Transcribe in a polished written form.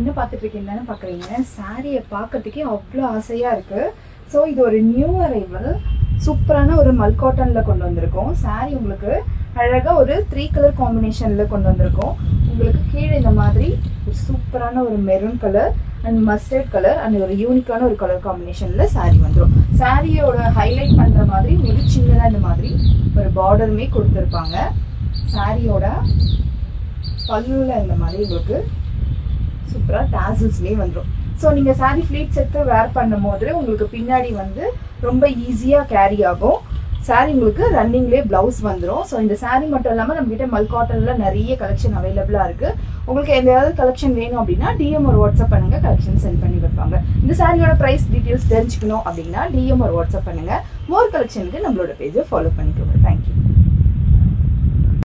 என்ன பார்த்துட்டு இருக்கீங்கன்னு பார்க்குறீங்க. சாரியை பார்க்கறதுக்கே அவ்வளோ ஆசையாக இருக்குது. ஸோ இது ஒரு நியூ அரைவல், சூப்பரான ஒரு மல் காட்டனில் கொண்டு வந்திருக்கோம். சாரி உங்களுக்கு அழகாக ஒரு 3 கலர் காம்பினேஷனில் கொண்டு வந்திருக்கோம். உங்களுக்கு கீழே இந்த மாதிரி ஒரு சூப்பரான ஒரு maroon colour and mustard colour and ஒரு யூனிக்கான ஒரு கலர் காம்பினேஷனில் சாரி வந்துடும். சாரியோட ஹைலைட் பண்ணுற மாதிரி உங்களுக்கு சின்னதாக இந்த மாதிரி ஒரு பார்டருமே கொடுத்துருப்பாங்க. சாரியோட பல்லுவில் இந்த மாதிரி உங்களுக்கு சூப்பராக டாசல்ஸ்லேயே வந்துடும். ஸோ நீங்கள் சாரீ ஃப்ளீட்ஸ் எடுத்து வேர் பண்ணும் போது உங்களுக்கு பின்னாடி வந்து ரொம்ப ஈஸியாக கேரி ஆகும். சாரீ உங்களுக்கு ரன்னிங்லேயே ப்ளவுஸ் வந்துடும். ஸோ இந்த சாரீ மட்டும் இல்லாமல் நம்மகிட்ட மல் காட்டனில் நிறைய கலெக்ஷன் அவைலபிளாக இருக்குது. உங்களுக்கு எதாவது கலெக்ஷன் வேணும் அப்படின்னா டிஎம் ஒரு வாட்ஸ்அப் பண்ணுங்கள், கலெக்ஷன் சென்ட் பண்ணி வைப்பாங்க. இந்த சாரியோட ப்ரைஸ் டீட்டெயில்ஸ் தெரிஞ்சுக்கணும் அப்படின்னா டிஎம் ஒரு வாட்ஸ்அப் பண்ணுங்கள். மோர் கலெக்ஷனுக்கு நம்மளோட பேஜை ஃபாலோ பண்ணிக்கோங்க. தேங்க்யூ.